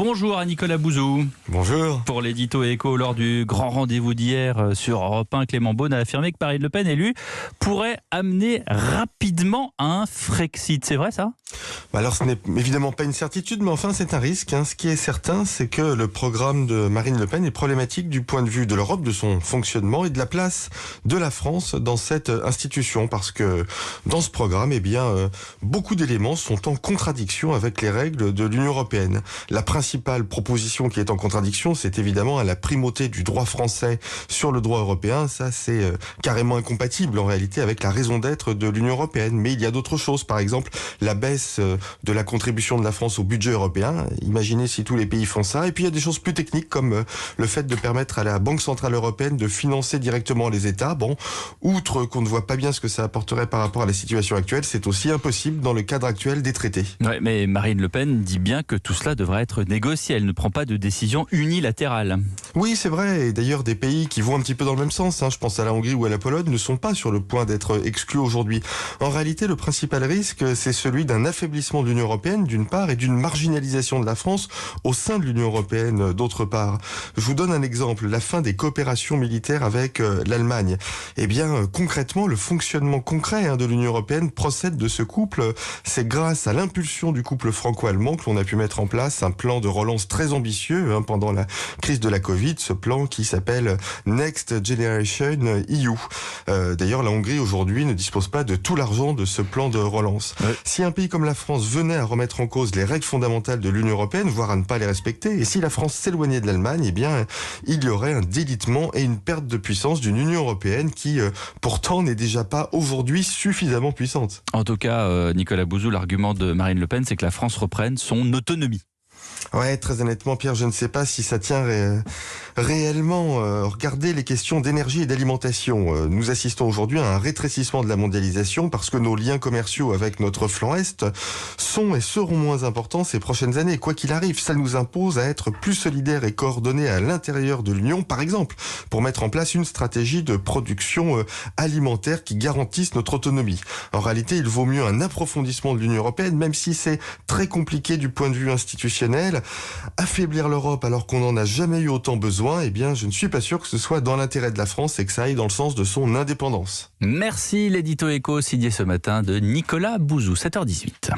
Bonjour à Nicolas Bouzou. Bonjour. Pour l'édito Écho, lors du grand rendez-vous d'hier sur Europe 1, Clément Beaune a affirmé que Marine Le Pen, élue, pourrait amener rapidement un Frexit. C'est vrai ça ? Alors ce n'est évidemment pas une certitude, mais enfin c'est un risque. Ce qui est certain, c'est que le programme de Marine Le Pen est problématique du point de vue de l'Europe, de son fonctionnement et de la place de la France dans cette institution. Parce que dans ce programme, beaucoup d'éléments sont en contradiction avec les règles de l'Union européenne. La principale proposition qui est en contradiction, c'est évidemment la primauté du droit français sur le droit européen. Ça, c'est carrément incompatible en réalité avec la raison d'être de l'Union européenne. Mais il y a d'autres choses, par exemple la baisse de la contribution de la France au budget européen. Imaginez si tous les pays font ça. Et puis il y a des choses plus techniques comme le fait de permettre à la Banque Centrale Européenne de financer directement les États. Bon, outre qu'on ne voit pas bien ce que ça apporterait par rapport à la situation actuelle, c'est aussi impossible dans le cadre actuel des traités. Ouais, mais Marine Le Pen dit bien que tout cela devrait être négocié. Elle ne prend pas de décision unilatérale. Oui, c'est vrai. Et d'ailleurs, des pays qui vont un petit peu dans le même sens, je pense à la Hongrie ou à la Pologne, ne sont pas sur le point d'être exclus aujourd'hui. En réalité, le principal risque, c'est celui d'un affaiblissement de l'Union européenne, d'une part, et d'une marginalisation de la France au sein de l'Union européenne, d'autre part. Je vous donne un exemple. La fin des coopérations militaires avec l'Allemagne. Concrètement, le fonctionnement concret de l'Union européenne procède de ce couple. C'est grâce à l'impulsion du couple franco-allemand que l'on a pu mettre en place un plan de relance très ambitieux pendant la crise de la Covid, ce plan qui s'appelle Next Generation EU. D'ailleurs, la Hongrie aujourd'hui ne dispose pas de tout l'argent de ce plan de relance. Ouais. Si un pays comme la France venait à remettre en cause les règles fondamentales de l'Union européenne, voire à ne pas les respecter, et si la France s'éloignait de l'Allemagne, il y aurait un délitement et une perte de puissance d'une Union européenne qui, pourtant, n'est déjà pas aujourd'hui suffisamment puissante. En tout cas, Nicolas Bouzou, l'argument de Marine Le Pen, c'est que la France reprenne son autonomie. Ouais, très honnêtement, Pierre, je ne sais pas si ça tient réellement. Regardez les questions d'énergie et d'alimentation. Nous assistons aujourd'hui à un rétrécissement de la mondialisation parce que nos liens commerciaux avec notre flanc Est sont et seront moins importants ces prochaines années. Quoi qu'il arrive, ça nous impose à être plus solidaires et coordonnés à l'intérieur de l'Union, par exemple, pour mettre en place une stratégie de production alimentaire qui garantisse notre autonomie. En réalité, il vaut mieux un approfondissement de l'Union européenne, même si c'est très compliqué du point de vue institutionnel. Affaiblir l'Europe alors qu'on n'en a jamais eu autant besoin, je ne suis pas sûr que ce soit dans l'intérêt de la France et que ça aille dans le sens de son indépendance. Merci, l'édito Écho signé ce matin de Nicolas Bouzou, 7h18.